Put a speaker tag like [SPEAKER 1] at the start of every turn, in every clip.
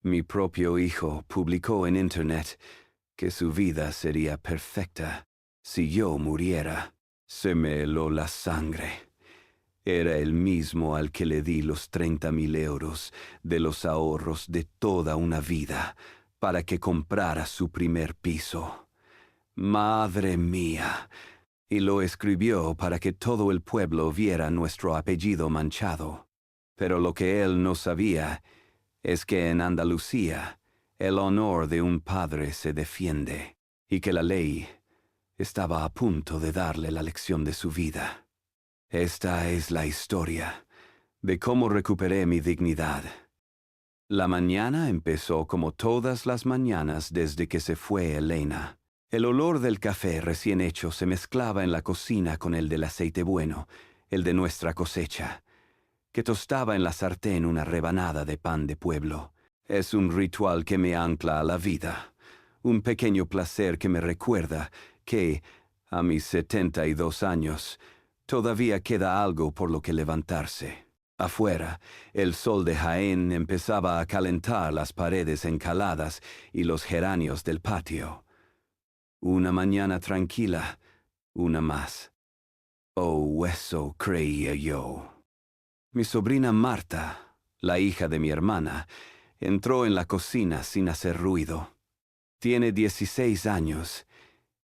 [SPEAKER 1] Mi propio hijo publicó en Internet que su vida sería perfecta si yo muriera. Se me heló la sangre. Era el mismo al que le di los 30.000 euros de los ahorros de toda una vida para que comprara su primer piso. Madre mía. Y lo escribió para que todo el pueblo viera nuestro apellido manchado. Pero lo que él no sabía es que en Andalucía el honor de un padre se defiende y que la ley estaba a punto de darle la lección de su vida. Esta es la historia de cómo recuperé mi dignidad. La mañana empezó como todas las mañanas desde que se fue Elena. El olor del café recién hecho se mezclaba en la cocina con el del aceite bueno, el de nuestra cosecha, que tostaba en la sartén una rebanada de pan de pueblo. Es un ritual que me ancla a la vida, un pequeño placer que me recuerda que, a mis 72 años, todavía queda algo por lo que levantarse. Afuera, el sol de Jaén empezaba a calentar las paredes encaladas y los geranios del patio. Una mañana tranquila, una más. Oh, eso creía yo. Mi sobrina Marta, la hija de mi hermana, entró en la cocina sin hacer ruido. Tiene 16 años,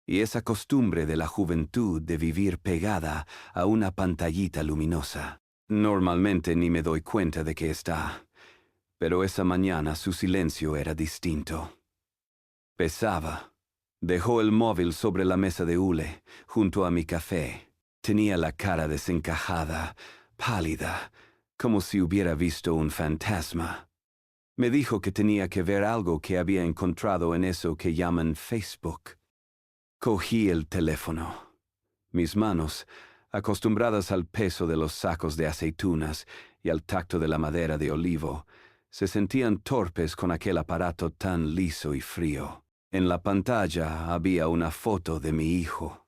[SPEAKER 1] y esa costumbre de la juventud de vivir pegada a una pantallita luminosa. Normalmente ni me doy cuenta de que está, pero esa mañana su silencio era distinto. Pesaba. Dejó el móvil sobre la mesa de hule, junto a mi café. Tenía la cara desencajada, pálida, como si hubiera visto un fantasma. Me dijo que tenía que ver algo que había encontrado en eso que llaman Facebook. Cogí el teléfono. Mis manos, acostumbradas al peso de los sacos de aceitunas y al tacto de la madera de olivo, se sentían torpes con aquel aparato tan liso y frío. En la pantalla había una foto de mi hijo,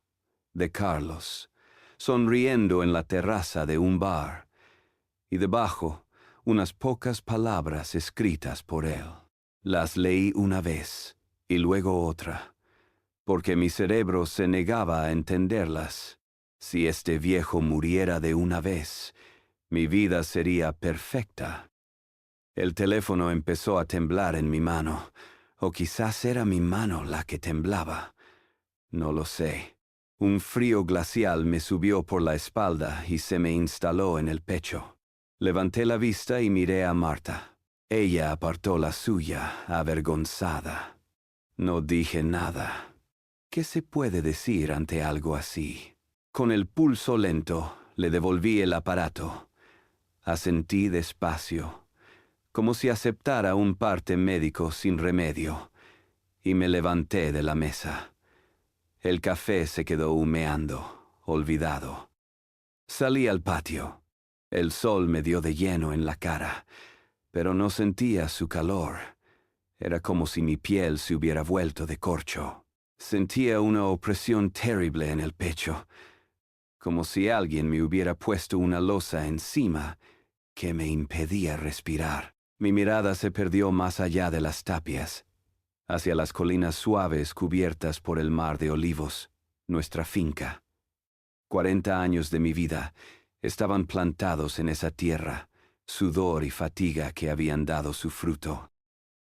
[SPEAKER 1] de Carlos, sonriendo en la terraza de un bar, y debajo unas pocas palabras escritas por él. Las leí una vez y luego otra, porque mi cerebro se negaba a entenderlas. Si este viejo muriera de una vez, mi vida sería perfecta. El teléfono empezó a temblar en mi mano, o quizás era mi mano la que temblaba. No lo sé. Un frío glacial me subió por la espalda y se me instaló en el pecho. Levanté la vista y miré a Marta. Ella apartó la suya, avergonzada. No dije nada. ¿Qué se puede decir ante algo así? Con el pulso lento, le devolví el aparato. Asentí despacio, como si aceptara un parte médico sin remedio, y me levanté de la mesa. El café se quedó humeando, olvidado. Salí al patio. El sol me dio de lleno en la cara, pero no sentía su calor. Era como si mi piel se hubiera vuelto de corcho. Sentía una opresión terrible en el pecho, como si alguien me hubiera puesto una losa encima que me impedía respirar. Mi mirada se perdió más allá de las tapias, hacia las colinas suaves cubiertas por el mar de olivos, nuestra finca. 40 años de mi vida estaban plantados en esa tierra, sudor y fatiga que habían dado su fruto.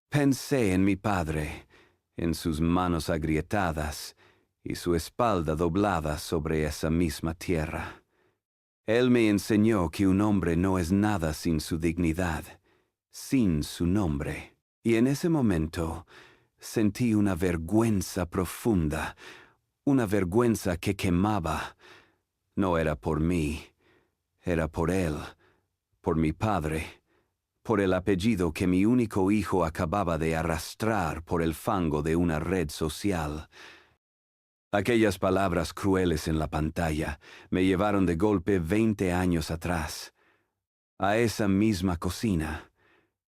[SPEAKER 1] Pensé en mi padre, en sus manos agrietadas y su espalda doblada sobre esa misma tierra. Él me enseñó que un hombre no es nada sin su dignidad, sin su nombre. Y en ese momento sentí una vergüenza profunda, una vergüenza que quemaba. No era por mí, era por él, por mi padre, por el apellido que mi único hijo acababa de arrastrar por el fango de una red social. Aquellas palabras crueles en la pantalla me llevaron de golpe 20 años atrás, a esa misma cocina.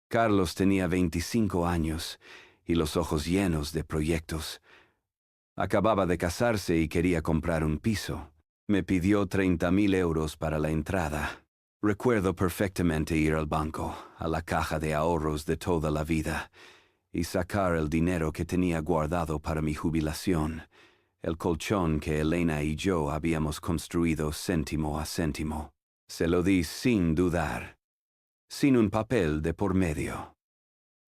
[SPEAKER 1] Carlos tenía 25 años y los ojos llenos de proyectos. Acababa de casarse y quería comprar un piso. Me pidió 30.000 euros para la entrada. Recuerdo perfectamente ir al banco, a la caja de ahorros de toda la vida, y sacar el dinero que tenía guardado para mi jubilación, el colchón que Elena y yo habíamos construido céntimo a céntimo. Se lo di sin dudar, sin un papel de por medio.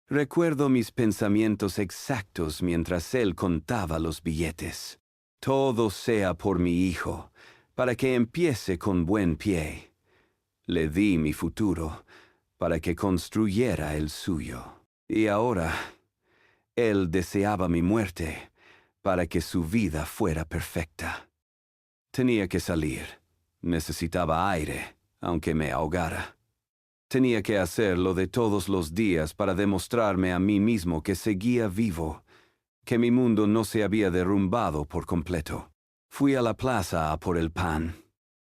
[SPEAKER 1] Recuerdo mis pensamientos exactos mientras él contaba los billetes. Todo sea por mi hijo, para que empiece con buen pie. Le di mi futuro para que construyera el suyo. Y ahora, él deseaba mi muerte para que su vida fuera perfecta. Tenía que salir. Necesitaba aire, aunque me ahogara. Tenía que hacerlo de todos los días para demostrarme a mí mismo que seguía vivo, que mi mundo no se había derrumbado por completo. Fui a la plaza a por el pan.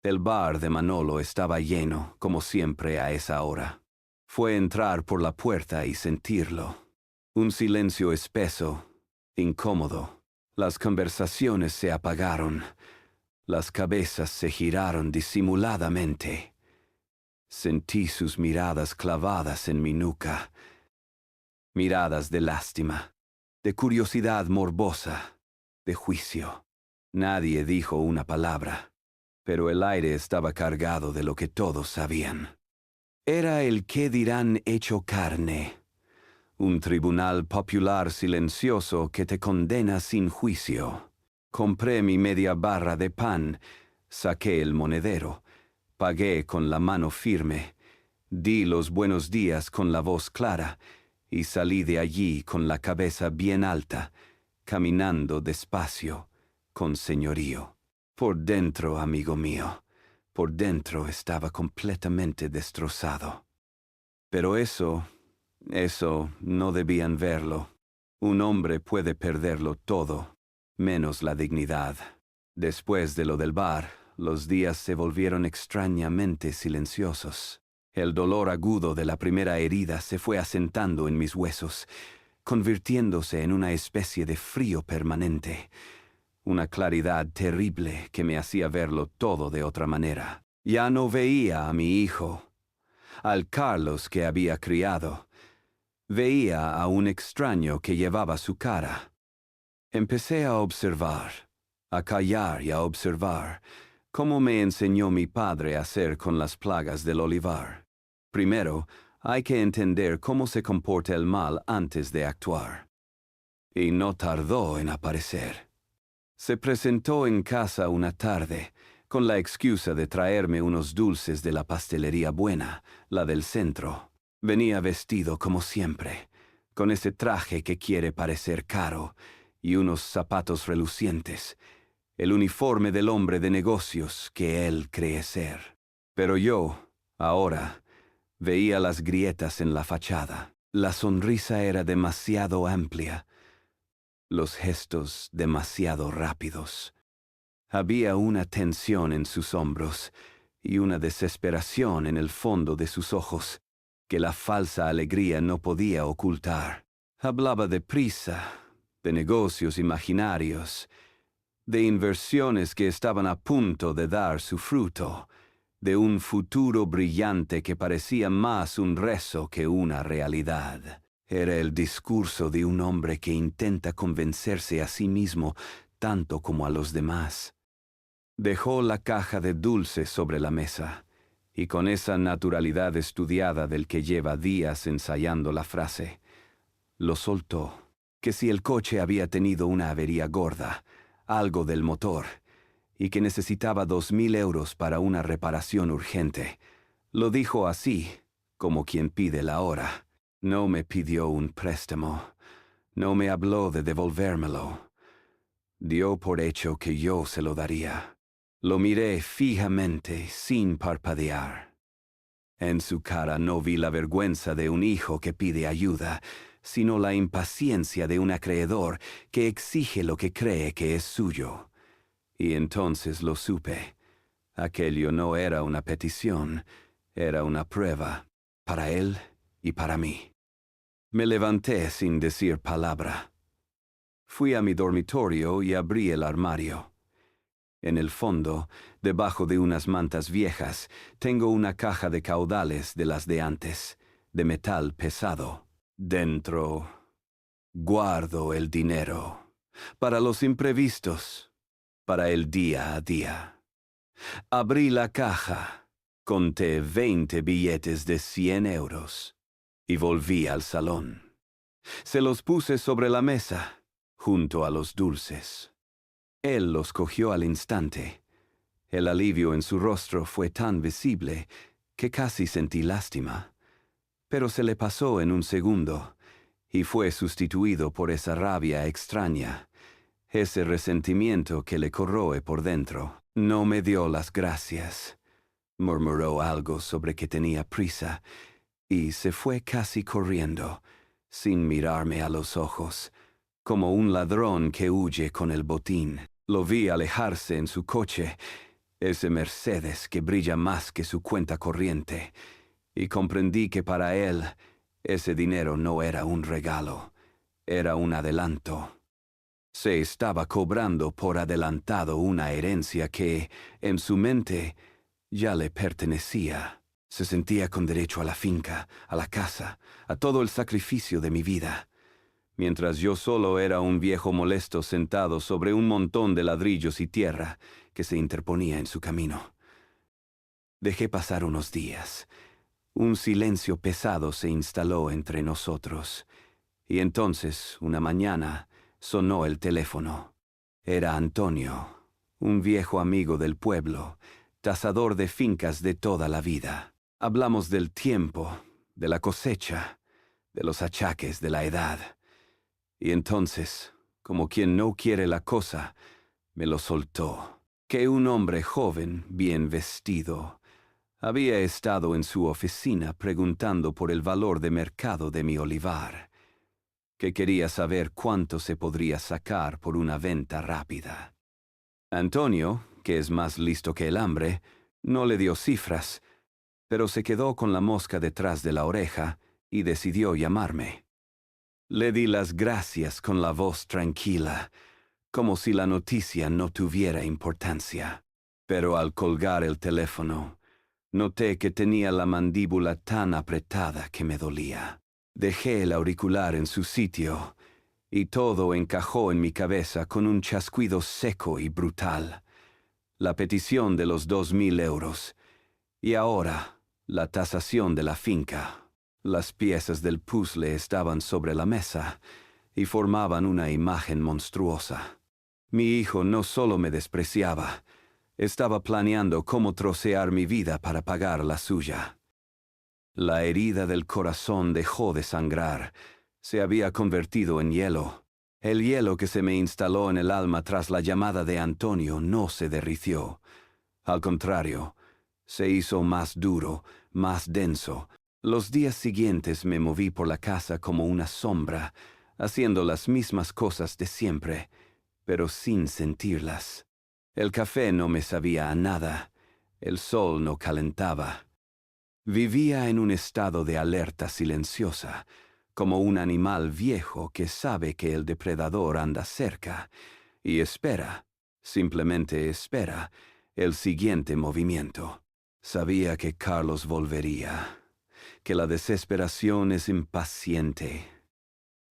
[SPEAKER 1] El bar de Manolo estaba lleno, como siempre a esa hora. Fue entrar por la puerta y sentirlo. Un silencio espeso, incómodo. Las conversaciones se apagaron. Las cabezas se giraron disimuladamente. Sentí sus miradas clavadas en mi nuca. Miradas de lástima, de curiosidad morbosa, de juicio. Nadie dijo una palabra, pero el aire estaba cargado de lo que todos sabían. Era el qué dirán hecho carne, un tribunal popular silencioso que te condena sin juicio. Compré mi media barra de pan, saqué el monedero, pagué con la mano firme, di los buenos días con la voz clara y salí de allí con la cabeza bien alta, caminando despacio, con señorío. Por dentro, amigo mío, por dentro estaba completamente destrozado. Pero eso no debían verlo. Un hombre puede perderlo todo, menos la dignidad. Después de lo del bar, los días se volvieron extrañamente silenciosos. El dolor agudo de la primera herida se fue asentando en mis huesos, convirtiéndose en una especie de frío permanente, una claridad terrible que me hacía verlo todo de otra manera. Ya no veía a mi hijo, al Carlos que había criado. Veía a un extraño que llevaba su cara. Empecé a observar, a callar y a observar, como me enseñó mi padre a hacer con las plagas del olivar. Primero, hay que entender cómo se comporta el mal antes de actuar. Y no tardó en aparecer. Se presentó en casa una tarde, con la excusa de traerme unos dulces de la pastelería buena, la del centro. Venía vestido como siempre, con ese traje que quiere parecer caro, y unos zapatos relucientes, el uniforme del hombre de negocios que él cree ser. Pero yo, ahora, veía las grietas en la fachada. La sonrisa era demasiado amplia, los gestos demasiado rápidos. Había una tensión en sus hombros y una desesperación en el fondo de sus ojos que la falsa alegría no podía ocultar. Hablaba de prisa, de negocios imaginarios, de inversiones que estaban a punto de dar su fruto, de un futuro brillante que parecía más un rezo que una realidad. Era el discurso de un hombre que intenta convencerse a sí mismo tanto como a los demás. Dejó la caja de dulces sobre la mesa, y con esa naturalidad estudiada del que lleva días ensayando la frase, lo soltó, que si el coche había tenido una avería gorda, algo del motor, y que necesitaba 2.000 euros para una reparación urgente. Lo dijo así, como quien pide la hora. No me pidió un préstamo, no me habló de devolvérmelo. Dio por hecho que yo se lo daría. Lo miré fijamente, sin parpadear. En su cara no vi la vergüenza de un hijo que pide ayuda, sino la impaciencia de un acreedor que exige lo que cree que es suyo. Y entonces lo supe. Aquello no era una petición, era una prueba, para él y para mí. Me levanté sin decir palabra. Fui a mi dormitorio y abrí el armario. En el fondo, debajo de unas mantas viejas, tengo una caja de caudales de las de antes, de metal pesado. Dentro, guardo el dinero, para los imprevistos, para el día a día. Abrí la caja, conté 20 billetes de 100 euros y volví al salón. Se los puse sobre la mesa, junto a los dulces. Él los cogió al instante. El alivio en su rostro fue tan visible que casi sentí lástima, pero se le pasó en un segundo y fue sustituido por esa rabia extraña, ese resentimiento que le corroe por dentro. No me dio las gracias. Murmuró algo sobre que tenía prisa y se fue casi corriendo, sin mirarme a los ojos, como un ladrón que huye con el botín. Lo vi alejarse en su coche, ese Mercedes que brilla más que su cuenta corriente, y comprendí que para él ese dinero no era un regalo, era un adelanto. Se estaba cobrando por adelantado una herencia que, en su mente, ya le pertenecía. Se sentía con derecho a la finca, a la casa, a todo el sacrificio de mi vida, mientras yo solo era un viejo molesto sentado sobre un montón de ladrillos y tierra que se interponía en su camino. Dejé pasar unos días. Un silencio pesado se instaló entre nosotros, y entonces, una mañana, sonó el teléfono. Era Antonio, un viejo amigo del pueblo, tasador de fincas de toda la vida. Hablamos del tiempo, de la cosecha, de los achaques de la edad. Y entonces, como quien no quiere la cosa, me lo soltó. Que un hombre joven, bien vestido, había estado en su oficina preguntando por el valor de mercado de mi olivar, que quería saber cuánto se podría sacar por una venta rápida. Antonio, que es más listo que el hambre, no le dio cifras, pero se quedó con la mosca detrás de la oreja y decidió llamarme. Le di las gracias con la voz tranquila, como si la noticia no tuviera importancia. Pero al colgar el teléfono, noté que tenía la mandíbula tan apretada que me dolía. Dejé el auricular en su sitio, y todo encajó en mi cabeza con un chasquido seco y brutal. La petición de los 2.000 euros, y ahora la tasación de la finca. Las piezas del puzzle estaban sobre la mesa y formaban una imagen monstruosa. Mi hijo no solo me despreciaba, estaba planeando cómo trocear mi vida para pagar la suya. La herida del corazón dejó de sangrar, se había convertido en hielo. El hielo que se me instaló en el alma tras la llamada de Antonio no se derritió. Al contrario, se hizo más duro, más denso. Los días siguientes me moví por la casa como una sombra, haciendo las mismas cosas de siempre, pero sin sentirlas. El café no me sabía a nada, el sol no calentaba. Vivía en un estado de alerta silenciosa, como un animal viejo que sabe que el depredador anda cerca, y espera, simplemente espera, el siguiente movimiento. Sabía que Carlos volvería, que la desesperación es impaciente.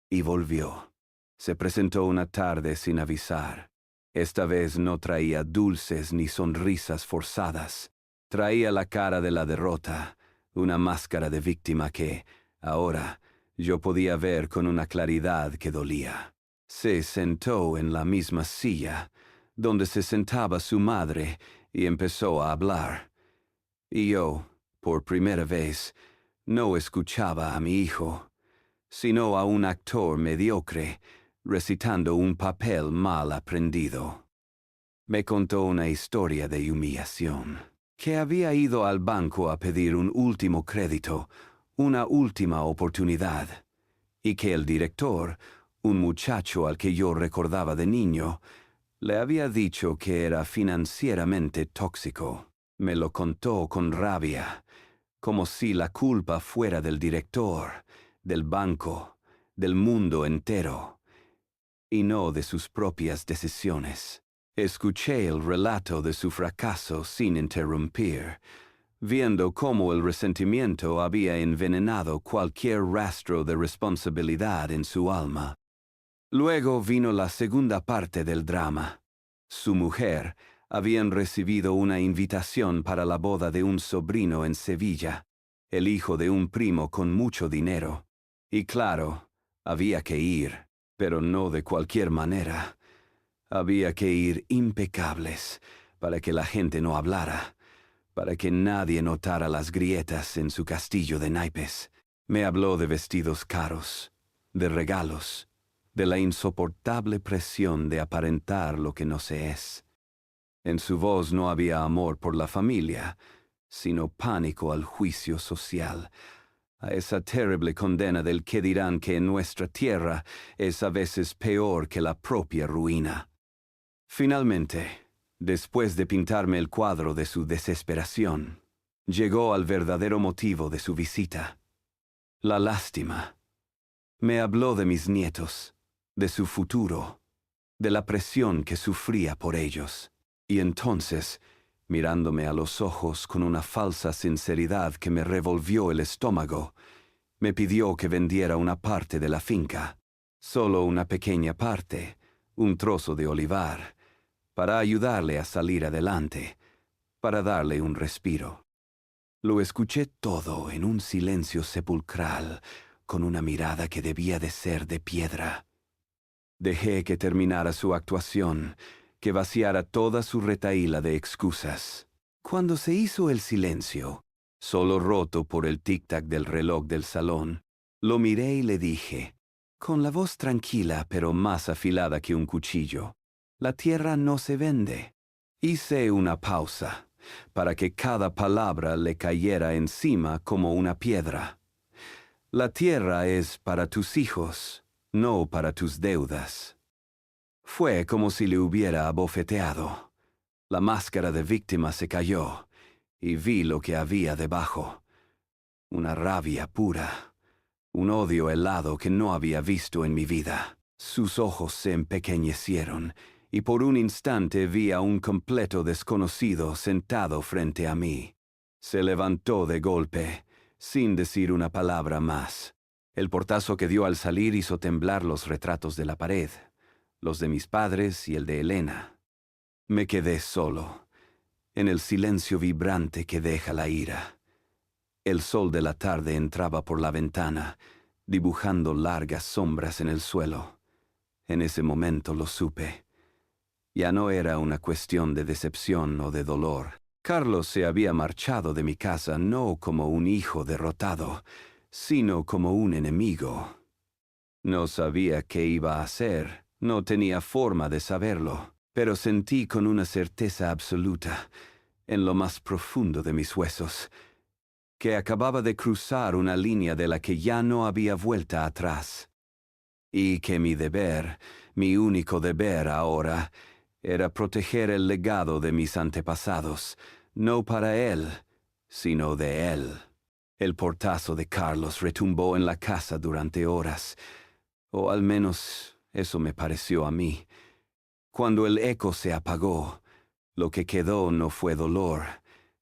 [SPEAKER 1] Y volvió. Se presentó una tarde sin avisar. Esta vez no traía dulces ni sonrisas forzadas. Traía la cara de la derrota, una máscara de víctima que, ahora, yo podía ver con una claridad que dolía. Se sentó en la misma silla, donde se sentaba su madre, y empezó a hablar. Y yo, por primera vez, no escuchaba a mi hijo, sino a un actor mediocre, recitando un papel mal aprendido. Me contó una historia de humillación, que había ido al banco a pedir un último crédito, una última oportunidad, y que el director, un muchacho al que yo recordaba de niño, le había dicho que era financieramente tóxico. Me lo contó con rabia, como si la culpa fuera del director, del banco, del mundo entero, y no de sus propias decisiones. Escuché el relato de su fracaso sin interrumpir, viendo cómo el resentimiento había envenenado cualquier rastro de responsabilidad en su alma. Luego vino la segunda parte del drama. Su mujer habían recibido una invitación para la boda de un sobrino en Sevilla, el hijo de un primo con mucho dinero. Y claro, había que ir, pero no de cualquier manera. Había que ir impecables, para que la gente no hablara, para que nadie notara las grietas en su castillo de naipes. Me habló de vestidos caros, de regalos, de la insoportable presión de aparentar lo que no se es. En su voz no había amor por la familia, sino pánico al juicio social, a esa terrible condena del que dirán que en nuestra tierra es a veces peor que la propia ruina. Finalmente, después de pintarme el cuadro de su desesperación, llegó al verdadero motivo de su visita: la lástima. Me habló de mis nietos, de su futuro, de la presión que sufría por ellos. Y entonces, mirándome a los ojos con una falsa sinceridad que me revolvió el estómago, me pidió que vendiera una parte de la finca, solo una pequeña parte, un trozo de olivar, para ayudarle a salir adelante, para darle un respiro. Lo escuché todo en un silencio sepulcral, con una mirada que debía de ser de piedra. Dejé que terminara su actuación, que vaciara toda su retahíla de excusas. Cuando se hizo el silencio, solo roto por el tic-tac del reloj del salón, lo miré y le dije, con la voz tranquila pero más afilada que un cuchillo: la tierra no se vende. Hice una pausa, para que cada palabra le cayera encima como una piedra. La tierra es para tus hijos, no para tus deudas. Fue como si le hubiera abofeteado. La máscara de víctima se cayó, y vi lo que había debajo. Una rabia pura, un odio helado que no había visto en mi vida. Sus ojos se empequeñecieron, y por un instante vi a un completo desconocido sentado frente a mí. Se levantó de golpe, sin decir una palabra más. El portazo que dio al salir hizo temblar los retratos de la pared, los de mis padres y el de Elena. Me quedé solo, en el silencio vibrante que deja la ira. El sol de la tarde entraba por la ventana, dibujando largas sombras en el suelo. En ese momento lo supe. Ya no era una cuestión de decepción o de dolor. Carlos se había marchado de mi casa no como un hijo derrotado, sino como un enemigo. No sabía qué iba a hacer, no tenía forma de saberlo, pero sentí con una certeza absoluta, en lo más profundo de mis huesos, que acababa de cruzar una línea de la que ya no había vuelta atrás, y que mi deber, mi único deber ahora, era proteger el legado de mis antepasados, no para él, sino de él. El portazo de Carlos retumbó en la casa durante horas, o al menos eso me pareció a mí. Cuando el eco se apagó, lo que quedó no fue dolor,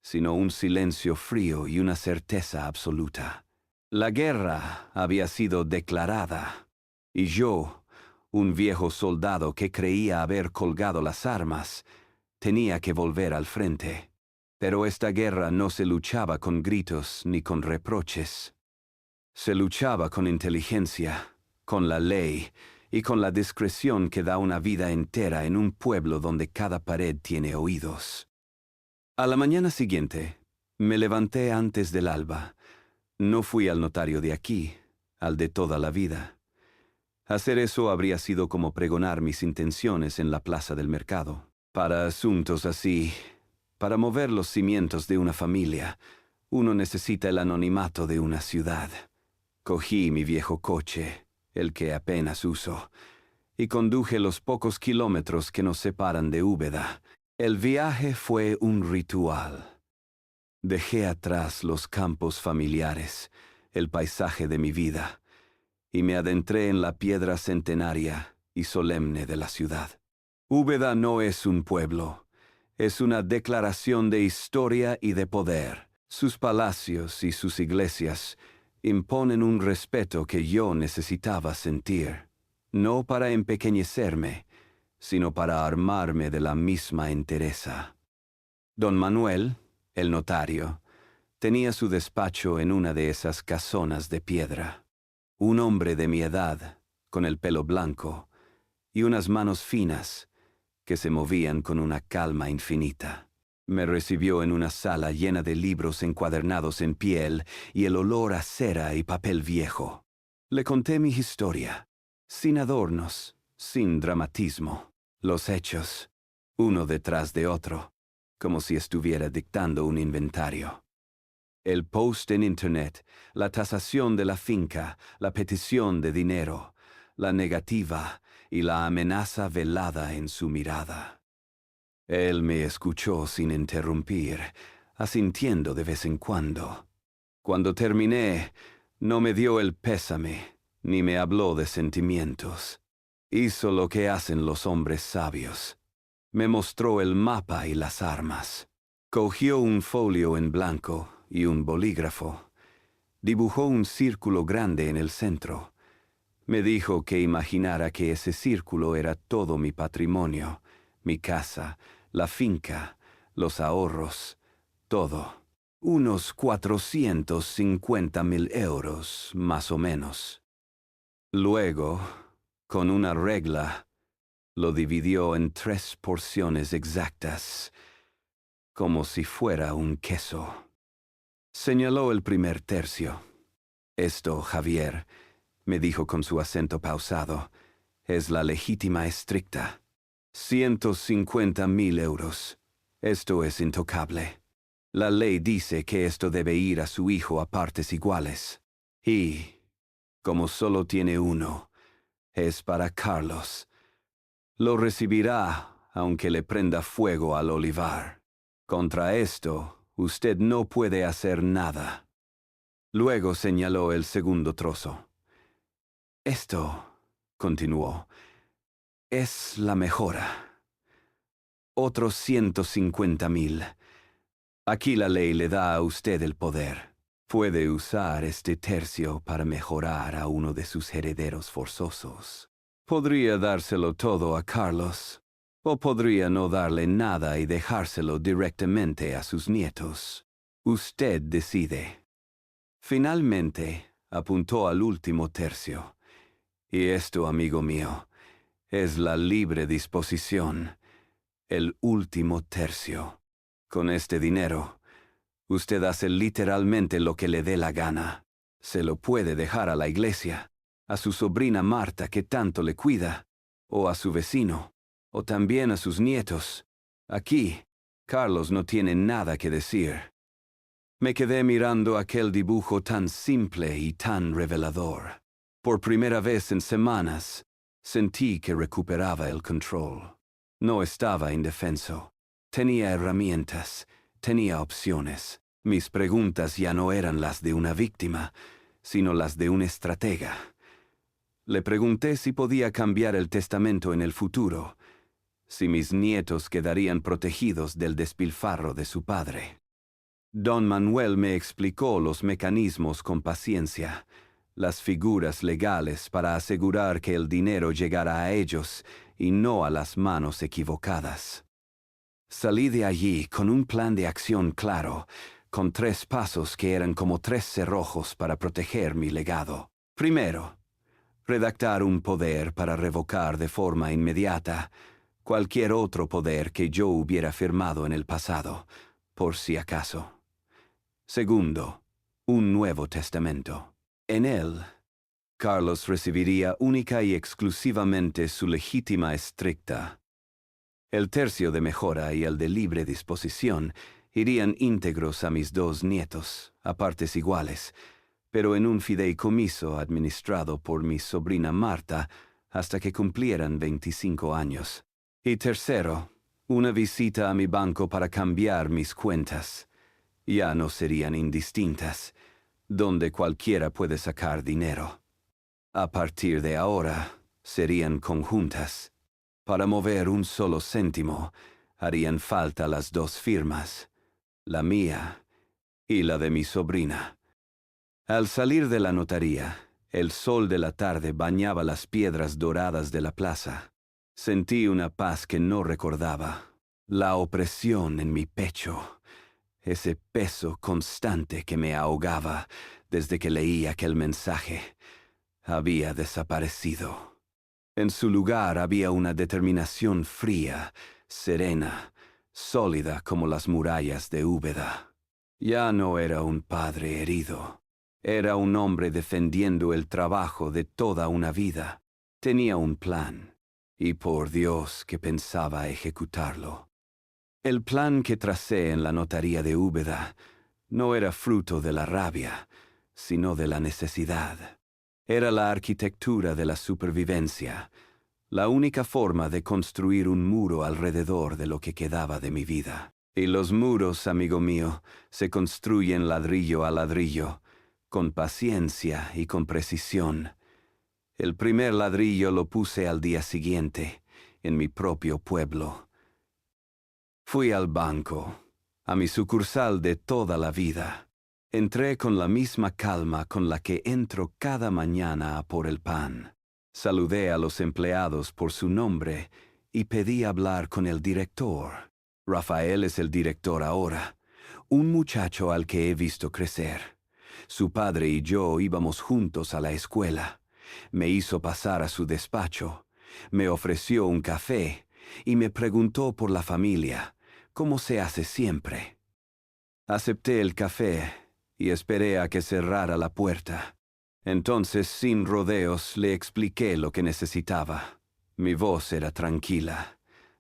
[SPEAKER 1] sino un silencio frío y una certeza absoluta. La guerra había sido declarada, y yo, un viejo soldado que creía haber colgado las armas, tenía que volver al frente. Pero esta guerra no se luchaba con gritos ni con reproches. Se luchaba con inteligencia, con la ley y con la discreción que da una vida entera en un pueblo donde cada pared tiene oídos. A la mañana siguiente, me levanté antes del alba. No fui al notario de aquí, al de toda la vida. Hacer eso habría sido como pregonar mis intenciones en la plaza del mercado. Para asuntos así, para mover los cimientos de una familia, uno necesita el anonimato de una ciudad. Cogí mi viejo coche, el que apenas uso, y conduje los pocos kilómetros que nos separan de Úbeda. El viaje fue un ritual. Dejé atrás los campos familiares, el paisaje de mi vida, y me adentré en la piedra centenaria y solemne de la ciudad. Úbeda no es un pueblo. Es una declaración de historia y de poder. Sus palacios y sus iglesias imponen un respeto que yo necesitaba sentir, no para empequeñecerme, sino para armarme de la misma entereza. Don Manuel, el notario, tenía su despacho en una de esas casonas de piedra. Un hombre de mi edad, con el pelo blanco, y unas manos finas, que se movían con una calma infinita. Me recibió en una sala llena de libros encuadernados en piel y el olor a cera y papel viejo. Le conté mi historia, sin adornos, sin dramatismo. Los hechos, uno detrás de otro, como si estuviera dictando un inventario. El post en Internet, la tasación de la finca, la petición de dinero, la negativa y la amenaza velada en su mirada. Él me escuchó sin interrumpir, asintiendo de vez en cuando. Cuando terminé, no me dio el pésame, ni me habló de sentimientos. Hizo lo que hacen los hombres sabios. Me mostró el mapa y las armas. Cogió un folio en blanco y un bolígrafo. Dibujó un círculo grande en el centro. Me dijo que imaginara que ese círculo era todo mi patrimonio, mi casa, la finca, los ahorros, todo. Unos 450.000 euros, más o menos. Luego, con una regla, lo dividió en 3 porciones exactas, como si fuera un queso. Señaló el primer tercio. Esto, Javier, me dijo con su acento pausado, es la legítima estricta. 150.000 euros. Esto es intocable. La ley dice que esto debe ir a su hijo a partes iguales. Y, como solo tiene uno, es para Carlos. Lo recibirá, aunque le prenda fuego al olivar. Contra esto, usted no puede hacer nada. Luego señaló el segundo trozo. Esto, continuó, es la mejora. Otros 150.000. Aquí la ley le da a usted el poder. Puede usar este tercio para mejorar a uno de sus herederos forzosos. Podría dárselo todo a Carlos, o podría no darle nada y dejárselo directamente a sus nietos. Usted decide. Finalmente, apuntó al último tercio. Y esto, amigo mío, es la libre disposición, el último tercio. Con este dinero, usted hace literalmente lo que le dé la gana. Se lo puede dejar a la iglesia, a su sobrina Marta que tanto le cuida, o a su vecino, o también a sus nietos. Aquí, Carlos no tiene nada que decir. Me quedé mirando aquel dibujo tan simple y tan revelador. Por primera vez en semanas, sentí que recuperaba el control. No estaba indefenso. Tenía herramientas, tenía opciones. Mis preguntas ya no eran las de una víctima, sino las de un estratega. Le pregunté si podía cambiar el testamento en el futuro, si mis nietos quedarían protegidos del despilfarro de su padre. Don Manuel me explicó los mecanismos con paciencia, las figuras legales para asegurar que el dinero llegara a ellos y no a las manos equivocadas. Salí de allí con un plan de acción claro, con 3 pasos que eran como 3 cerrojos para proteger mi legado. Primero, redactar un poder para revocar de forma inmediata cualquier otro poder que yo hubiera firmado en el pasado, por si acaso. Segundo, un nuevo testamento. En él, Carlos recibiría única y exclusivamente su legítima estricta. El tercio de mejora y el de libre disposición irían íntegros a mis 2 nietos, a partes iguales, pero en un fideicomiso administrado por mi sobrina Marta hasta que cumplieran 25 años. Y tercero, una visita a mi banco para cambiar mis cuentas. Ya no serían indistintas, donde cualquiera puede sacar dinero. A partir de ahora, serían conjuntas. Para mover un solo céntimo, harían falta las dos firmas, la mía y la de mi sobrina. Al salir de la notaría, el sol de la tarde bañaba las piedras doradas de la plaza. Sentí una paz que no recordaba, la opresión en mi pecho, ese peso constante que me ahogaba desde que leí aquel mensaje, había desaparecido. En su lugar había una determinación fría, serena, sólida como las murallas de Úbeda. Ya no era un padre herido. Era un hombre defendiendo el trabajo de toda una vida. Tenía un plan, y por Dios que pensaba ejecutarlo. El plan que tracé en la notaría de Úbeda no era fruto de la rabia, sino de la necesidad. Era la arquitectura de la supervivencia, la única forma de construir un muro alrededor de lo que quedaba de mi vida. Y los muros, amigo mío, se construyen ladrillo a ladrillo, con paciencia y con precisión. El primer ladrillo lo puse al día siguiente, en mi propio pueblo. Fui al banco, a mi sucursal de toda la vida. Entré con la misma calma con la que entro cada mañana a por el pan. Saludé a los empleados por su nombre y pedí hablar con el director. Rafael es el director ahora, un muchacho al que he visto crecer. Su padre y yo íbamos juntos a la escuela. Me hizo pasar a su despacho, me ofreció un café y me preguntó por la familia, como se hace siempre. Acepté el café y esperé a que cerrara la puerta. Entonces, sin rodeos, le expliqué lo que necesitaba. Mi voz era tranquila,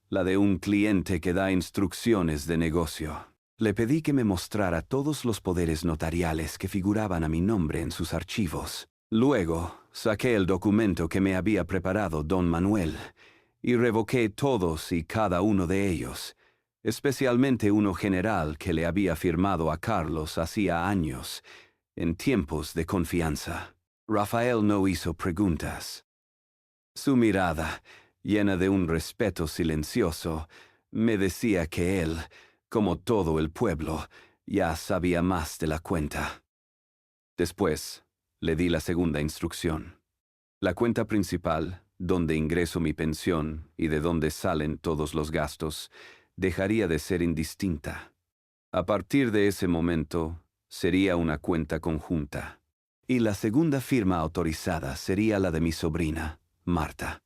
[SPEAKER 1] la de un cliente que da instrucciones de negocio. Le pedí que me mostrara todos los poderes notariales que figuraban a mi nombre en sus archivos. Luego, saqué el documento que me había preparado don Manuel y revoqué todos y cada uno de ellos, especialmente uno general que le había firmado a Carlos hacía años, en tiempos de confianza. Rafael no hizo preguntas. Su mirada, llena de un respeto silencioso, me decía que él, como todo el pueblo, ya sabía más de la cuenta. Después, le di la segunda instrucción. La cuenta principal, donde ingreso mi pensión y de donde salen todos los gastos, dejaría de ser indistinta. A partir de ese momento, sería una cuenta conjunta. Y la segunda firma autorizada sería la de mi sobrina, Marta.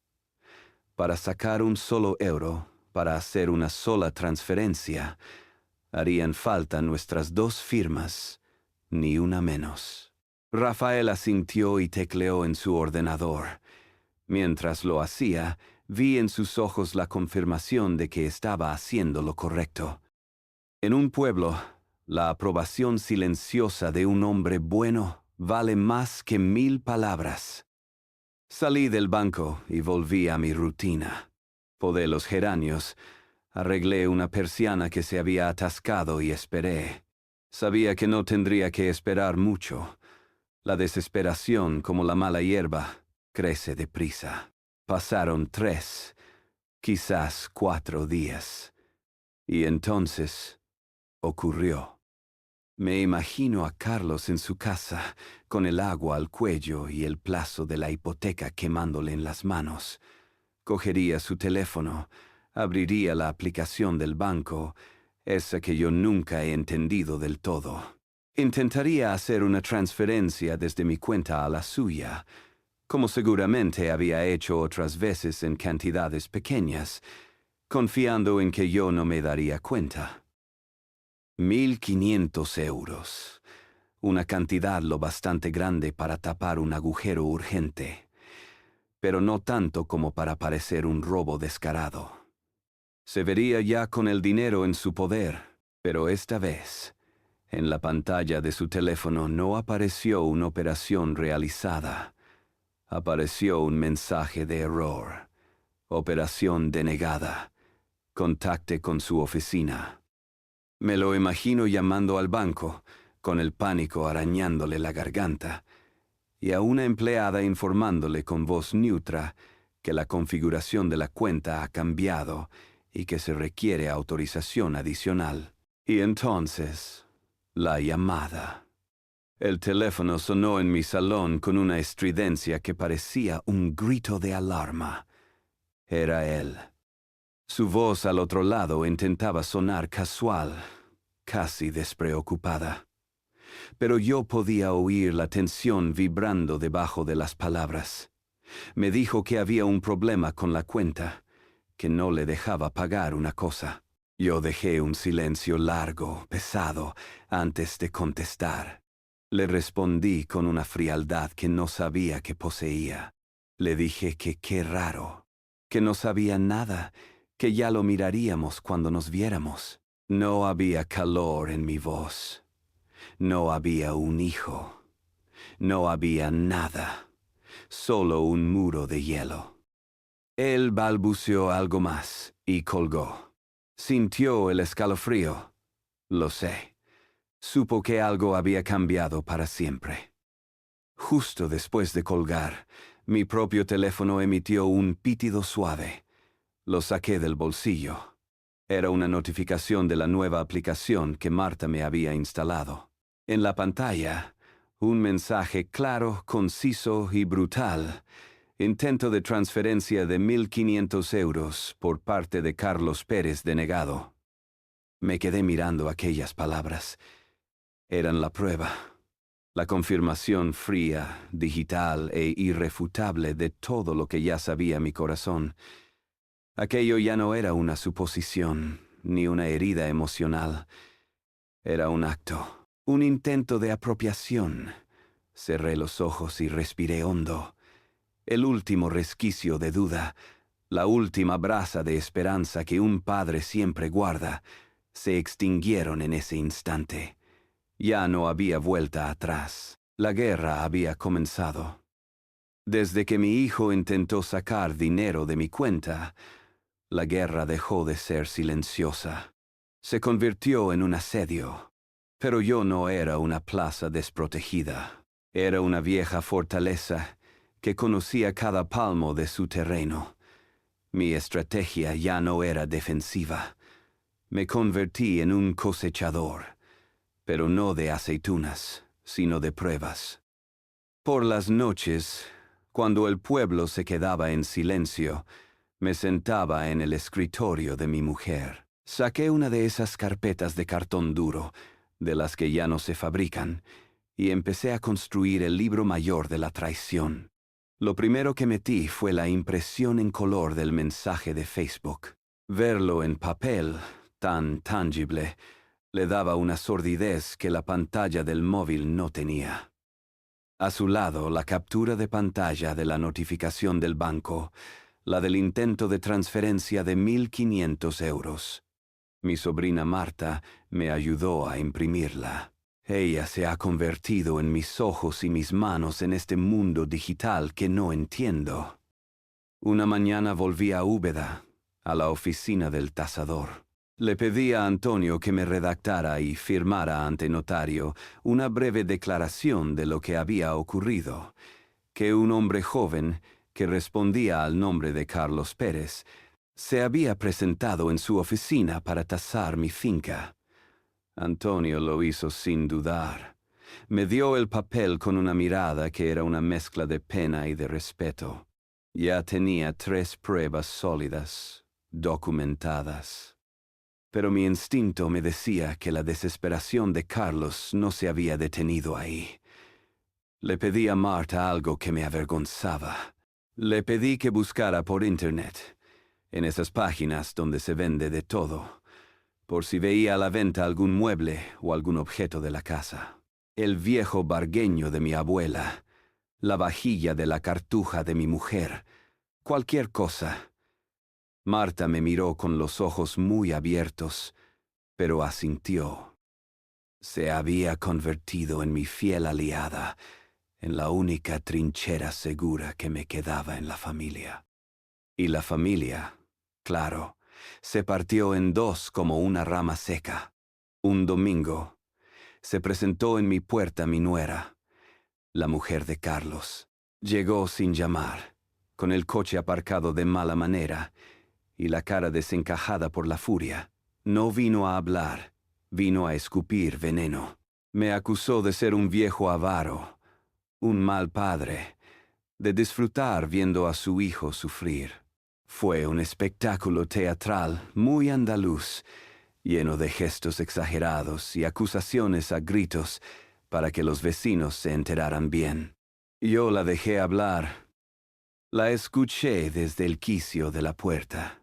[SPEAKER 1] Para sacar un solo euro, para hacer una sola transferencia, harían falta nuestras dos firmas, ni una menos. Rafael asintió y tecleó en su ordenador. Mientras lo hacía, vi en sus ojos la confirmación de que estaba haciendo lo correcto. En un pueblo, la aprobación silenciosa de un hombre bueno vale más que 1000 palabras. Salí del banco y volví a mi rutina. Podé los geranios, arreglé una persiana que se había atascado y esperé. Sabía que no tendría que esperar mucho. La desesperación, como la mala hierba, crece deprisa. Pasaron 3, quizás 4 días. Y entonces ocurrió. Me imagino a Carlos en su casa, con el agua al cuello y el plazo de la hipoteca quemándole en las manos. Cogería su teléfono, abriría la aplicación del banco, esa que yo nunca he entendido del todo. Intentaría hacer una transferencia desde mi cuenta a la suya, como seguramente había hecho otras veces en cantidades pequeñas, confiando en que yo no me daría cuenta. 1500 euros. Una cantidad lo bastante grande para tapar un agujero urgente, pero no tanto como para parecer un robo descarado. Se vería ya con el dinero en su poder, pero esta vez, en la pantalla de su teléfono no apareció una operación realizada. Apareció un mensaje de error. Operación denegada. Contacte con su oficina. Me lo imagino llamando al banco, con el pánico arañándole la garganta, y a una empleada informándole con voz neutra que la configuración de la cuenta ha cambiado y que se requiere autorización adicional. Y entonces, la llamada. El teléfono sonó en mi salón con una estridencia que parecía un grito de alarma. Era él. Su voz al otro lado intentaba sonar casual, casi despreocupada. Pero yo podía oír la tensión vibrando debajo de las palabras. Me dijo que había un problema con la cuenta, que no le dejaba pagar una cosa. Yo dejé un silencio largo, pesado, antes de contestar. Le respondí con una frialdad que no sabía que poseía. Le dije que qué raro, que no sabía nada, que ya lo miraríamos cuando nos viéramos. No había calor en mi voz. No había un hijo. No había nada. Solo un muro de hielo. Él balbuceó algo más y colgó. Sintió el escalofrío. Lo sé. Supo que algo había cambiado para siempre. Justo después de colgar, mi propio teléfono emitió un pitido suave. Lo saqué del bolsillo. Era una notificación de la nueva aplicación que Marta me había instalado. En la pantalla, un mensaje claro, conciso y brutal. Intento de transferencia de 1.500 euros por parte de Carlos Pérez denegado. Me quedé mirando aquellas palabras. Eran la prueba, la confirmación fría, digital e irrefutable de todo lo que ya sabía mi corazón. Aquello ya no era una suposición, ni una herida emocional. Era un acto, un intento de apropiación. Cerré los ojos y respiré hondo. El último resquicio de duda, la última brasa de esperanza que un padre siempre guarda, se extinguieron en ese instante. Ya no había vuelta atrás. La guerra había comenzado. Desde que mi hijo intentó sacar dinero de mi cuenta, la guerra dejó de ser silenciosa. Se convirtió en un asedio. Pero yo no era una plaza desprotegida. Era una vieja fortaleza que conocía cada palmo de su terreno. Mi estrategia ya no era defensiva. Me convertí en un cosechador, pero no de aceitunas, sino de pruebas. Por las noches, cuando el pueblo se quedaba en silencio, me sentaba en el escritorio de mi mujer. Saqué una de esas carpetas de cartón duro, de las que ya no se fabrican, y empecé a construir el libro mayor de la traición. Lo primero que metí fue la impresión en color del mensaje de Facebook. Verlo en papel, tan tangible, le daba una sordidez que la pantalla del móvil no tenía. A su lado, la captura de pantalla de la notificación del banco, la del intento de transferencia de 1.500 euros. Mi sobrina Marta me ayudó a imprimirla. Ella se ha convertido en mis ojos y mis manos en este mundo digital que no entiendo. Una mañana volví a Úbeda, a la oficina del tasador. Le pedí a Antonio que me redactara y firmara ante notario una breve declaración de lo que había ocurrido, que un hombre joven, que respondía al nombre de Carlos Pérez, se había presentado en su oficina para tasar mi finca. Antonio lo hizo sin dudar. Me dio el papel con una mirada que era una mezcla de pena y de respeto. Ya tenía 3 pruebas sólidas, documentadas. Pero mi instinto me decía que la desesperación de Carlos no se había detenido ahí. Le pedí a Marta algo que me avergonzaba. Le pedí que buscara por Internet, en esas páginas donde se vende de todo, por si veía a la venta algún mueble o algún objeto de la casa. El viejo bargueño de mi abuela, la vajilla de la cartuja de mi mujer, cualquier cosa. Marta me miró con los ojos muy abiertos, pero asintió. Se había convertido en mi fiel aliada, en la única trinchera segura que me quedaba en la familia. Y la familia, claro, se partió en 2 como una rama seca. Un domingo, se presentó en mi puerta mi nuera, la mujer de Carlos. Llegó sin llamar, con el coche aparcado de mala manera y la cara desencajada por la furia. No vino a hablar, vino a escupir veneno. Me acusó de ser un viejo avaro, un mal padre, de disfrutar viendo a su hijo sufrir. Fue un espectáculo teatral muy andaluz, lleno de gestos exagerados y acusaciones a gritos para que los vecinos se enteraran bien. Yo la dejé hablar. La escuché desde el quicio de la puerta,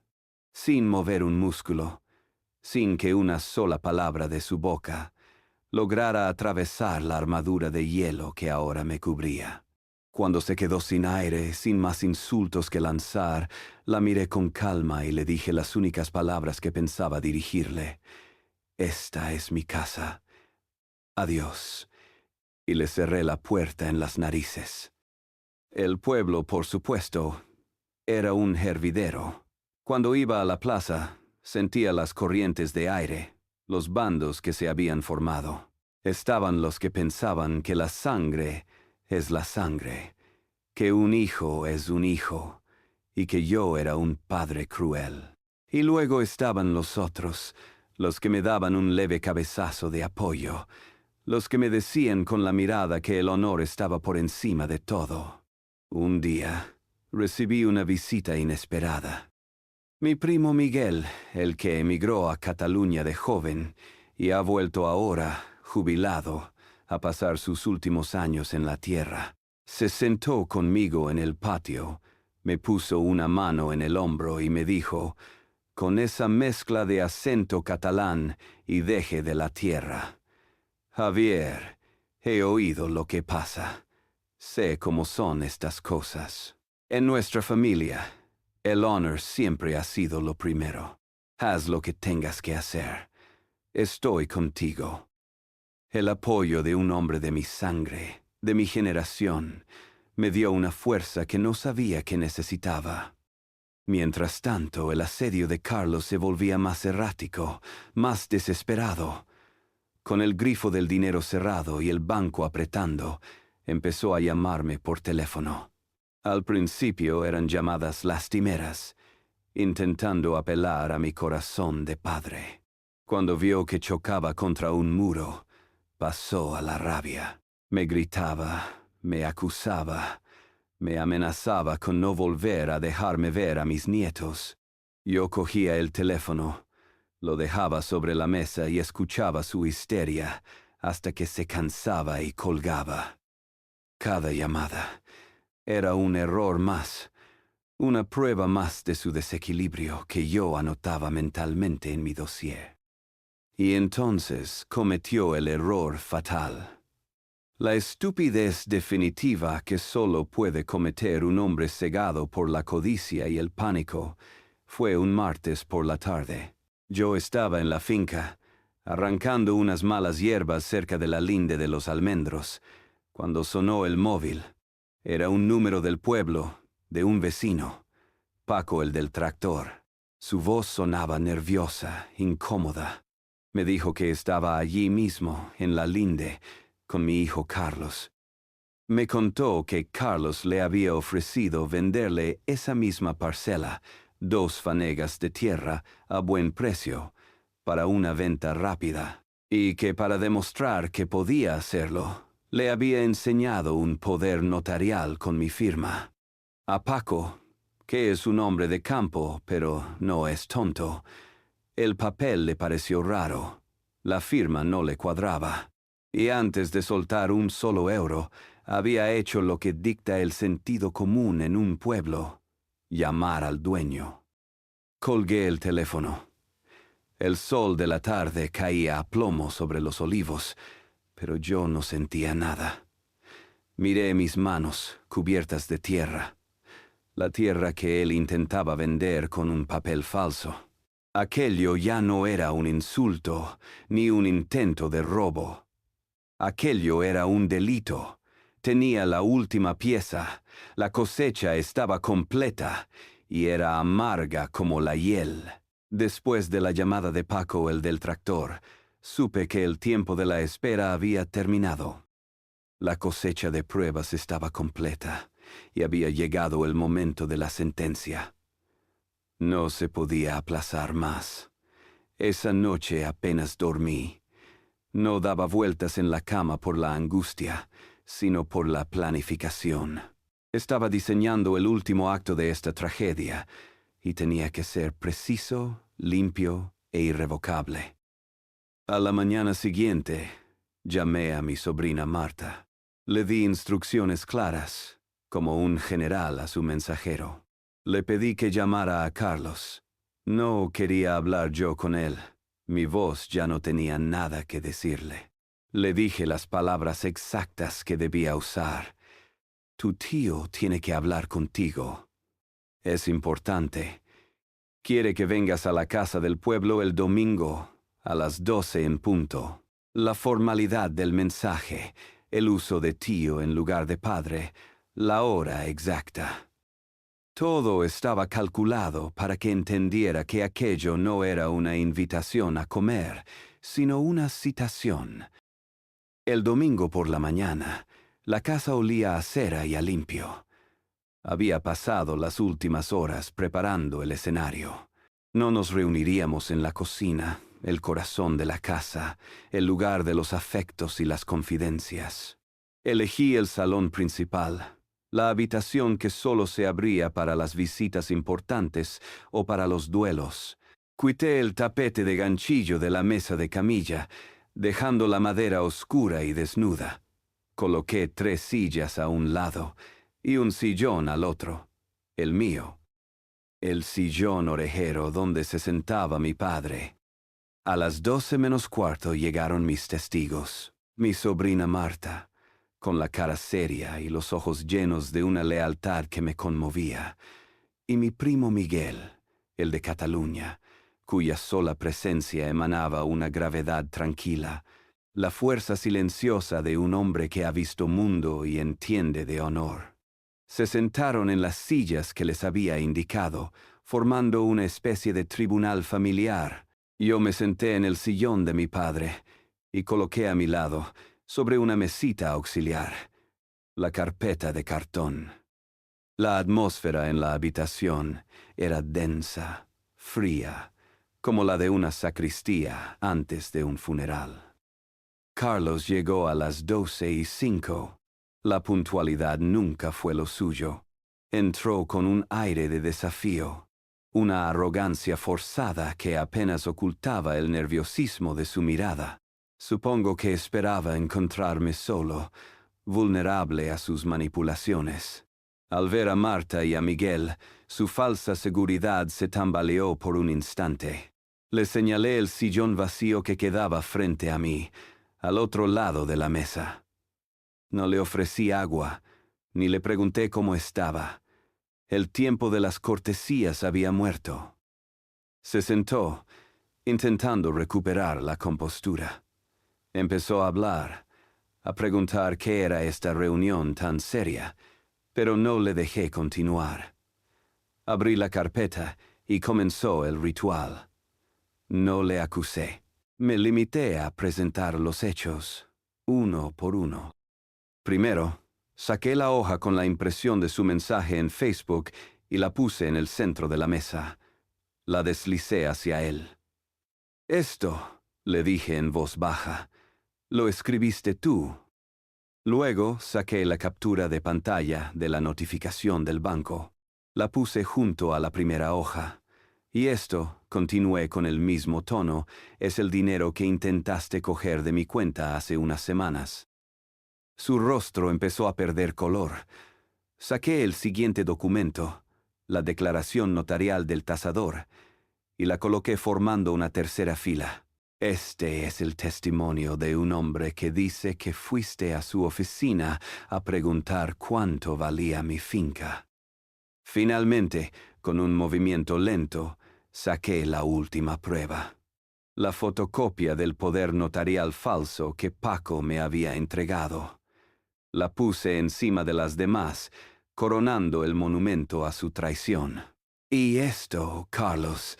[SPEAKER 1] sin mover un músculo, sin que una sola palabra de su boca lograra atravesar la armadura de hielo que ahora me cubría. Cuando se quedó sin aire, sin más insultos que lanzar, la miré con calma y le dije las únicas palabras que pensaba dirigirle. Esta es mi casa. Adiós. Y le cerré la puerta en las narices. El pueblo, por supuesto, era un hervidero. Cuando iba a la plaza, sentía las corrientes de aire, los bandos que se habían formado. Estaban los que pensaban que la sangre es la sangre, que un hijo es un hijo, y que yo era un padre cruel. Y luego estaban los otros, los que me daban un leve cabezazo de apoyo, los que me decían con la mirada que el honor estaba por encima de todo. Un día recibí una visita inesperada. Mi primo Miguel, el que emigró a Cataluña de joven y ha vuelto ahora, jubilado, a pasar sus últimos años en la tierra, se sentó conmigo en el patio, me puso una mano en el hombro y me dijo, con esa mezcla de acento catalán y deje de la tierra: Javier, he oído lo que pasa. Sé cómo son estas cosas. En nuestra familia, el honor siempre ha sido lo primero. Haz lo que tengas que hacer. Estoy contigo. El apoyo de un hombre de mi sangre, de mi generación, me dio una fuerza que no sabía que necesitaba. Mientras tanto, el asedio de Carlos se volvía más errático, más desesperado. Con el grifo del dinero cerrado y el banco apretando, empezó a llamarme por teléfono. Al principio eran llamadas lastimeras, intentando apelar a mi corazón de padre. Cuando vio que chocaba contra un muro, pasó a la rabia. Me gritaba, me acusaba, me amenazaba con no volver a dejarme ver a mis nietos. Yo cogía el teléfono, lo dejaba sobre la mesa y escuchaba su histeria hasta que se cansaba y colgaba. Cada llamada era un error más, una prueba más de su desequilibrio que yo anotaba mentalmente en mi dossier. Y entonces cometió el error fatal. La estupidez definitiva que solo puede cometer un hombre cegado por la codicia y el pánico fue un martes por la tarde. Yo estaba en la finca, arrancando unas malas hierbas cerca de la linde de los almendros, cuando sonó el móvil. Era un número del pueblo, de un vecino, Paco el del tractor. Su voz sonaba nerviosa, incómoda. Me dijo que estaba allí mismo, en la linde, con mi hijo Carlos. Me contó que Carlos le había ofrecido venderle esa misma parcela, 2 fanegas de tierra, a buen precio, para una venta rápida, y que para demostrar que podía hacerlo, le había enseñado un poder notarial con mi firma. A Paco, que es un hombre de campo, pero no es tonto, el papel le pareció raro, la firma no le cuadraba, y antes de soltar un solo euro, había hecho lo que dicta el sentido común en un pueblo: llamar al dueño. Colgué el teléfono. El sol de la tarde caía a plomo sobre los olivos, pero yo no sentía nada. Miré mis manos, cubiertas de tierra, la tierra que él intentaba vender con un papel falso. Aquello ya no era un insulto, ni un intento de robo. Aquello era un delito. Tenía la última pieza, la cosecha estaba completa, y era amarga como la hiel. Después de la llamada de Paco, el del tractor, supe que el tiempo de la espera había terminado. La cosecha de pruebas estaba completa, y había llegado el momento de la sentencia. No se podía aplazar más. Esa noche apenas dormí. No daba vueltas en la cama por la angustia, sino por la planificación. Estaba diseñando el último acto de esta tragedia, y tenía que ser preciso, limpio e irrevocable. A la mañana siguiente, llamé a mi sobrina Marta. Le di instrucciones claras, como un general a su mensajero. Le pedí que llamara a Carlos. No quería hablar yo con él. Mi voz ya no tenía nada que decirle. Le dije las palabras exactas que debía usar. Tu tío tiene que hablar contigo. Es importante. Quiere que vengas a la casa del pueblo el domingo, a las 12 en punto. La formalidad del mensaje, el uso de tío en lugar de padre, la hora exacta. Todo estaba calculado para que entendiera que aquello no era una invitación a comer, sino una citación. El domingo por la mañana, la casa olía a cera y a limpio. Había pasado las últimas horas preparando el escenario. No nos reuniríamos en la cocina, el corazón de la casa, el lugar de los afectos y las confidencias. Elegí el salón principal, la habitación que solo se abría para las visitas importantes o para los duelos. Quité el tapete de ganchillo de la mesa de camilla, dejando la madera oscura y desnuda. Coloqué 3 sillas a un lado y un sillón al otro, el mío. El sillón orejero donde se sentaba mi padre. A las 12 menos cuarto llegaron mis testigos. Mi sobrina Marta, con la cara seria y los ojos llenos de una lealtad que me conmovía, y mi primo Miguel, el de Cataluña, cuya sola presencia emanaba una gravedad tranquila, la fuerza silenciosa de un hombre que ha visto mundo y entiende de honor. Se sentaron en las sillas que les había indicado, formando una especie de tribunal familiar. Yo me senté en el sillón de mi padre y coloqué a mi lado, sobre una mesita auxiliar, la carpeta de cartón. La atmósfera en la habitación era densa, fría, como la de una sacristía antes de un funeral. Carlos llegó a las 12:05. La puntualidad nunca fue lo suyo. Entró con un aire de desafío, una arrogancia forzada que apenas ocultaba el nerviosismo de su mirada. Supongo que esperaba encontrarme solo, vulnerable a sus manipulaciones. Al ver a Marta y a Miguel, su falsa seguridad se tambaleó por un instante. Le señalé el sillón vacío que quedaba frente a mí, al otro lado de la mesa. No le ofrecí agua, ni le pregunté cómo estaba. El tiempo de las cortesías había muerto. Se sentó, intentando recuperar la compostura. Empezó a hablar, a preguntar qué era esta reunión tan seria, pero no le dejé continuar. Abrí la carpeta y comenzó el ritual. No le acusé. Me limité a presentar los hechos, uno por uno. Primero, saqué la hoja con la impresión de su mensaje en Facebook y la puse en el centro de la mesa. La deslicé hacia él. Esto, le dije en voz baja, lo escribiste tú. Luego saqué la captura de pantalla de la notificación del banco. La puse junto a la primera hoja. Y esto, continué con el mismo tono, es el dinero que intentaste coger de mi cuenta hace unas semanas. Su rostro empezó a perder color. Saqué el siguiente documento, la declaración notarial del tasador, y la coloqué formando una tercera fila. Este es el testimonio de un hombre que dice que fuiste a su oficina a preguntar cuánto valía mi finca. Finalmente, con un movimiento lento, saqué la última prueba. La fotocopia del poder notarial falso que Paco me había entregado. La puse encima de las demás, coronando el monumento a su traición. Y esto, Carlos,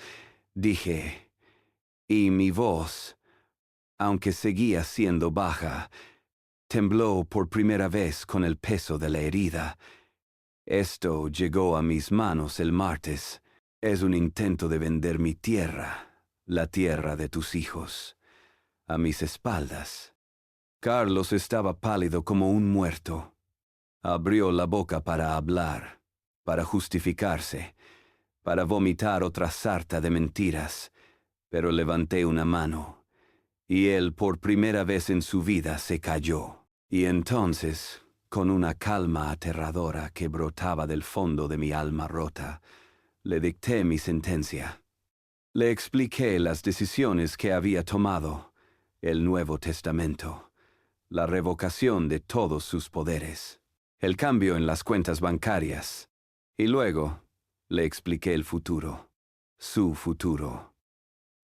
[SPEAKER 1] dije, y mi voz, aunque seguía siendo baja, tembló por primera vez con el peso de la herida, Esto llegó a mis manos el martes. Es un intento de vender mi tierra, la tierra de tus hijos, a mis espaldas. Carlos estaba pálido como un muerto. Abrió la boca para hablar, para justificarse, para vomitar otra sarta de mentiras, pero levanté una mano, y él por primera vez en su vida se calló. Y entonces, con una calma aterradora que brotaba del fondo de mi alma rota, le dicté mi sentencia. Le expliqué las decisiones que había tomado, el Nuevo Testamento, la revocación de todos sus poderes, el cambio en las cuentas bancarias, y luego le expliqué el futuro, su futuro.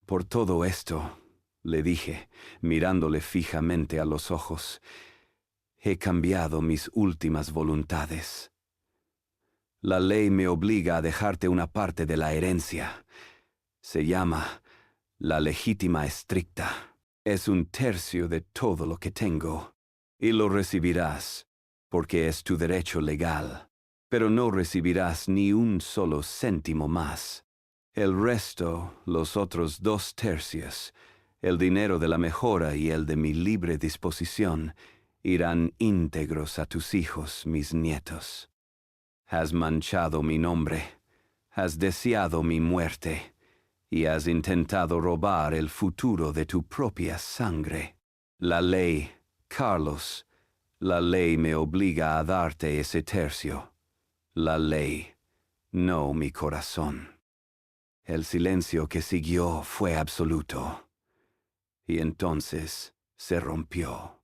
[SPEAKER 1] Por todo esto, le dije, mirándole fijamente a los ojos, he cambiado mis últimas voluntades. La ley me obliga a dejarte una parte de la herencia. Se llama la legítima estricta. Es un tercio de todo lo que tengo, y lo recibirás, porque es tu derecho legal, pero no recibirás ni un solo céntimo más. El resto, los otros 2/3, el dinero de la mejora y el de mi libre disposición, irán íntegros a tus hijos, mis nietos. Has manchado mi nombre, has deseado mi muerte, y has intentado robar el futuro de tu propia sangre. La ley, Carlos, la ley me obliga a darte ese tercio. La ley, no mi corazón. El silencio que siguió fue absoluto, y entonces se rompió.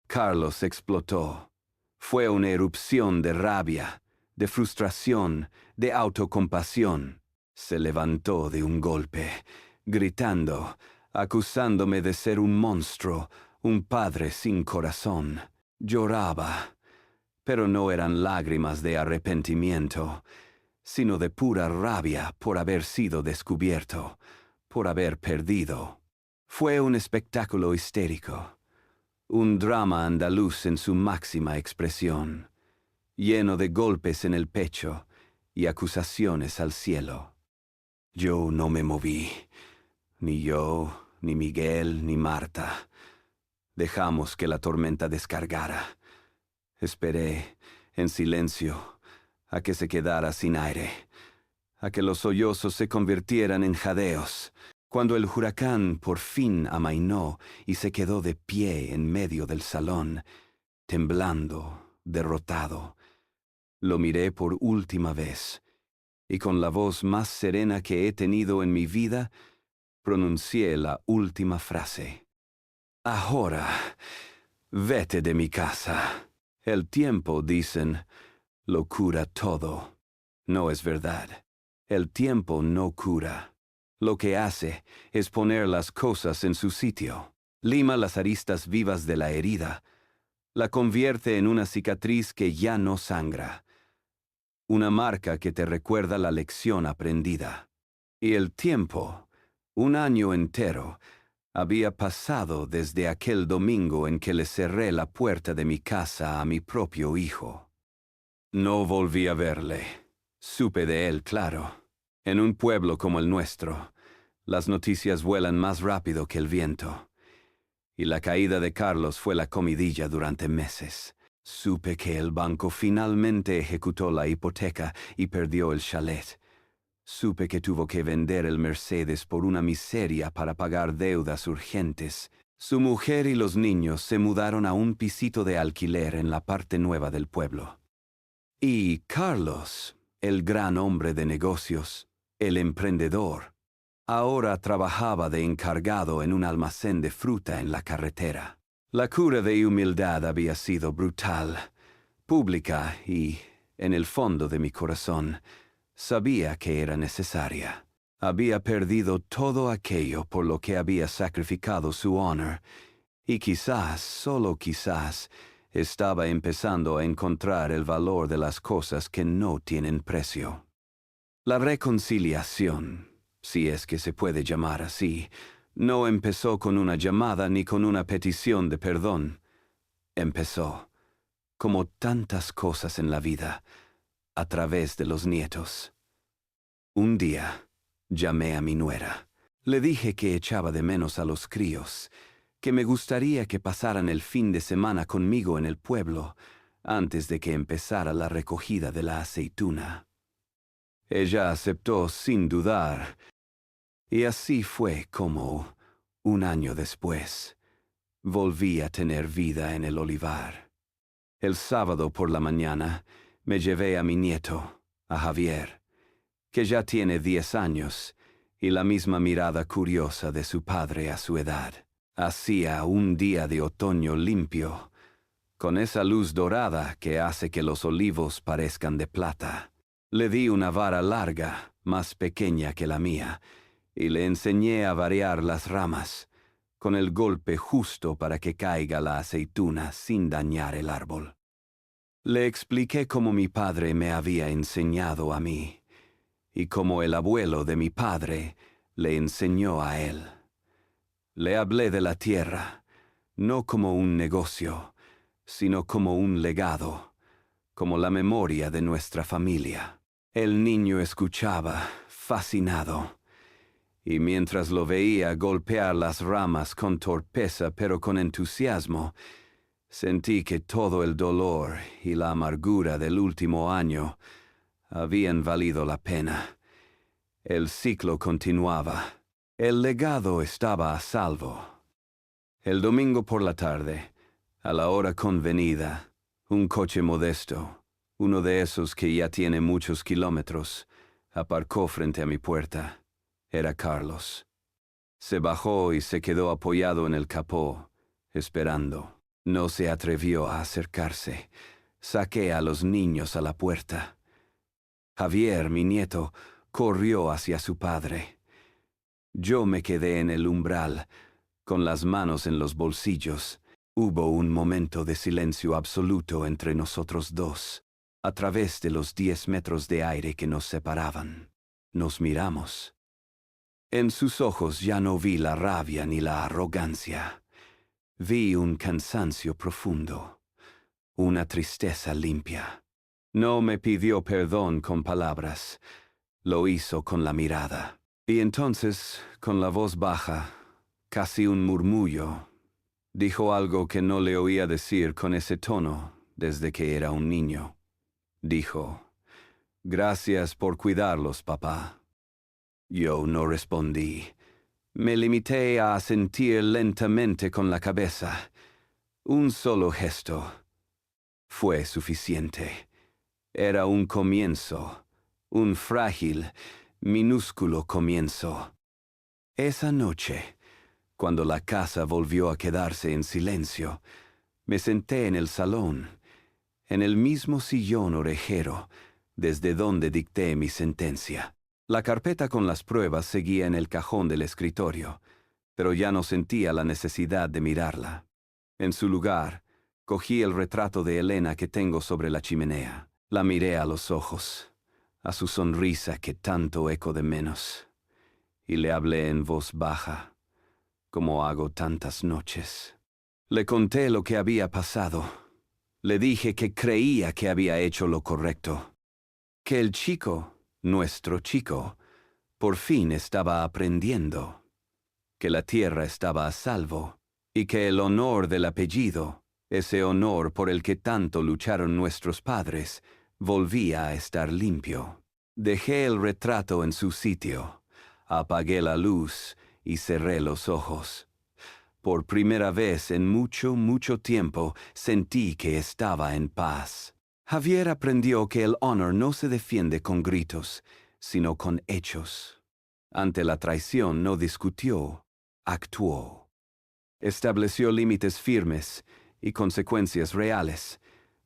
[SPEAKER 1] Carlos explotó. Fue una erupción de rabia, de frustración, de autocompasión. Se levantó de un golpe, gritando, acusándome de ser un monstruo, un padre sin corazón. Lloraba, pero no eran lágrimas de arrepentimiento, sino de pura rabia por haber sido descubierto, por haber perdido. Fue un espectáculo histérico. Un drama andaluz en su máxima expresión, lleno de golpes en el pecho y acusaciones al cielo. Yo no me moví, ni yo, ni Miguel, ni Marta. Dejamos que la tormenta descargara. Esperé, en silencio, a que se quedara sin aire, a que los sollozos se convirtieran en jadeos. Cuando el huracán por fin amainó y se quedó de pie en medio del salón, temblando, derrotado, lo miré por última vez, y con la voz más serena que he tenido en mi vida, pronuncié la última frase. Ahora, vete de mi casa. El tiempo, dicen, lo cura todo. No es verdad. El tiempo no cura. Lo que hace es poner las cosas en su sitio, lima las aristas vivas de la herida, la convierte en una cicatriz que ya no sangra, una marca que te recuerda la lección aprendida. Y el tiempo, un año entero, había pasado desde aquel domingo en que le cerré la puerta de mi casa a mi propio hijo. No volví a verle. Supe de él, claro. En un pueblo como el nuestro, las noticias vuelan más rápido que el viento. Y la caída de Carlos fue la comidilla durante meses. Supe que el banco finalmente ejecutó la hipoteca y perdió el chalet. Supe que tuvo que vender el Mercedes por una miseria para pagar deudas urgentes. Su mujer y los niños se mudaron a un pisito de alquiler en la parte nueva del pueblo. Y Carlos, el gran hombre de negocios, el emprendedor, ahora trabajaba de encargado en un almacén de fruta en la carretera. La cura de humildad había sido brutal, pública y, en el fondo de mi corazón, sabía que era necesaria. Había perdido todo aquello por lo que había sacrificado su honor, y quizás, solo quizás, estaba empezando a encontrar el valor de las cosas que no tienen precio. La reconciliación, si es que se puede llamar así, no empezó con una llamada ni con una petición de perdón. Empezó, como tantas cosas en la vida, a través de los nietos. Un día, llamé a mi nuera. Le dije que echaba de menos a los críos, que me gustaría que pasaran el fin de semana conmigo en el pueblo, antes de que empezara la recogida de la aceituna. Ella aceptó sin dudar, y así fue como, un año después, volví a tener vida en el olivar. El sábado por la mañana me llevé a mi nieto, a Javier, que ya tiene 10 años, y la misma mirada curiosa de su padre a su edad. Hacía un día de otoño limpio, con esa luz dorada que hace que los olivos parezcan de plata. Le di una vara larga, más pequeña que la mía, y le enseñé a variar las ramas, con el golpe justo para que caiga la aceituna sin dañar el árbol. Le expliqué cómo mi padre me había enseñado a mí, y cómo el abuelo de mi padre le enseñó a él. Le hablé de la tierra, no como un negocio, sino como un legado, como la memoria de nuestra familia. El niño escuchaba, fascinado, y mientras lo veía golpear las ramas con torpeza pero con entusiasmo, sentí que todo el dolor y la amargura del último año habían valido la pena. El ciclo continuaba. El legado estaba a salvo. El domingo por la tarde, a la hora convenida, un coche modesto, uno de esos que ya tiene muchos kilómetros, aparcó frente a mi puerta. Era Carlos. Se bajó y se quedó apoyado en el capó, esperando. No se atrevió a acercarse. Saqué a los niños a la puerta. Javier, mi nieto, corrió hacia su padre. Yo me quedé en el umbral, con las manos en los bolsillos. Hubo un momento de silencio absoluto entre nosotros dos. A través de los 10 metros de aire que nos separaban, nos miramos. En sus ojos ya no vi la rabia ni la arrogancia. Vi un cansancio profundo, una tristeza limpia. No me pidió perdón con palabras, lo hizo con la mirada. Y entonces, con la voz baja, casi un murmullo, dijo algo que no le oía decir con ese tono desde que era un niño. Dijo, «Gracias por cuidarlos, papá». Yo no respondí. Me limité a asentir lentamente con la cabeza. Un solo gesto. Fue suficiente. Era un comienzo, un frágil, minúsculo comienzo. Esa noche, cuando la casa volvió a quedarse en silencio, me senté en el salón, en el mismo sillón orejero, desde donde dicté mi sentencia. La carpeta con las pruebas seguía en el cajón del escritorio, pero ya no sentía la necesidad de mirarla. En su lugar, cogí el retrato de Elena que tengo sobre la chimenea. La miré a los ojos, a su sonrisa que tanto eco de menos, y le hablé en voz baja, como hago tantas noches. Le conté lo que había pasado. Le dije que creía que había hecho lo correcto, que el chico, nuestro chico, por fin estaba aprendiendo, que la tierra estaba a salvo, y que el honor del apellido, ese honor por el que tanto lucharon nuestros padres, volvía a estar limpio. Dejé el retrato en su sitio, apagué la luz y cerré los ojos. Por primera vez en mucho, mucho tiempo sentí que estaba en paz. Javier aprendió que el honor no se defiende con gritos, sino con hechos. Ante la traición no discutió, actuó. Estableció límites firmes y consecuencias reales,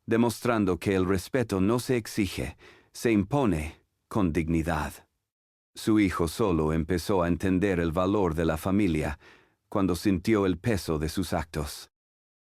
[SPEAKER 1] demostrando que el respeto no se exige, se impone con dignidad. Su hijo solo empezó a entender el valor de la familia cuando sintió el peso de sus actos.